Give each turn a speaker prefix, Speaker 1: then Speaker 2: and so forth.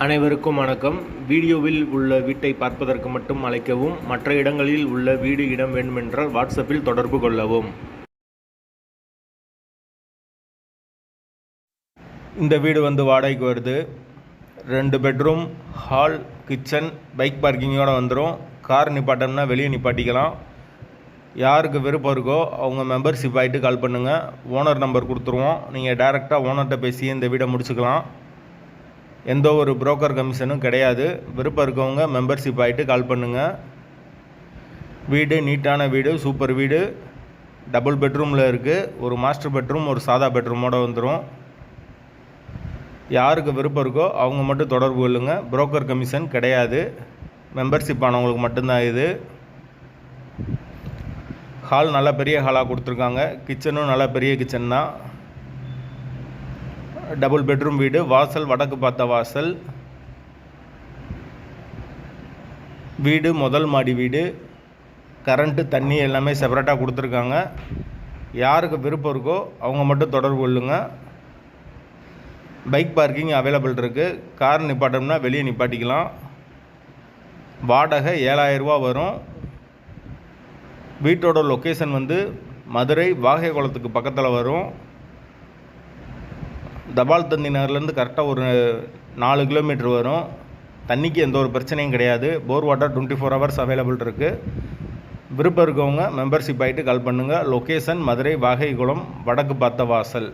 Speaker 1: அனைவருக்கும் வணக்கம். வீடியோவில் உள்ள வீட்டை பார்ப்பதற்கு மட்டும் அழைக்கவும். மற்ற இடங்களில் உள்ள வீடு இடம் வேண்டுமென்றால் வாட்ஸ்அப்பில் தொடர்பு கொள்ளவும். இந்த வீடு வாடகைக்கு வருது. 2 பெட்ரூம், ஹால், கிச்சன், பைக் பார்க்கிங்கோடு வந்துடும். கார் நிப்பாட்டம்னா வெளியே நிப்பாட்டிக்கலாம். யாருக்கு விருப்பம் இருக்கோ அவங்க மெம்பர்ஷிப் ஆகிட்டு கால் பண்ணுங்கள். ஓனர் நம்பர் கொடுத்துருவோம். நீங்கள் டைரெக்டாக ஓனர்கிட்ட பேசி இந்த வீடை முடிச்சுக்கலாம். எந்த ஒரு புரோக்கர் கமிஷனும் கிடையாது. விருப்பம் இருக்கவங்க மெம்பர்ஷிப் ஆகிட்டு கால் பண்ணுங்கள். வீடு நீட்டான வீடு, சூப்பர் வீடு. டபுள் பெட்ரூமில் இருக்குது. ஒரு மாஸ்டர் பெட்ரூம், ஒரு சாதா பெட்ரூமோடு வந்துடும். யாருக்கு விருப்பம் இருக்கோ அவங்க மட்டும் தொடர்பு கொள்ளுங்கள். புரோக்கர் கமிஷன் கிடையாது. மெம்பர்ஷிப் ஆனவங்களுக்கு மட்டும்தான் இது. ஹால் நல்லா பெரிய ஹாலாக கொடுத்துருக்காங்க. கிச்சனும் நல்லா பெரிய கிச்சன் தான். டபுள் பெட்ரூம் வீடு. வாசல் வடக்கு பார்த்த வாசல். வீடு முதல் மாடி வீடு. கரண்ட்டு, தண்ணி எல்லாமே செப்பரேட்டாக கொடுத்துருக்காங்க. யாருக்கு விருப்பம் இருக்கோ அவங்க மட்டும் தொடர்பு கொள்ளுங்க. பைக் பார்க்கிங் அவைலபிள் இருக்குது. கார் நிப்பாட்டம்னா வெளியே நிப்பாட்டிக்கலாம். வாடகை 7000 ரூபா வரும். வீட்டோட லொக்கேஷன் மதுரை வாகைக்குளத்துக்கு பக்கத்தில் வரும். தபால் தந்தி நகர்லேருந்து கரெக்டாக ஒரு 4 கிலோமீட்டர் வரும். தண்ணிக்கு எந்த ஒரு பிரச்சனையும் கிடையாது. போர் வாட்டர் 24 ஹவர்ஸ் அவைலபிள் இருக்குது. விருப்பம் இருக்கவங்க மெம்பர்ஷிப் ஆகிட்டு கால் பண்ணுங்கள். லொக்கேஷன் மதுரை வாகைக்குளம், வடக்கு பார்த்த வாசல்.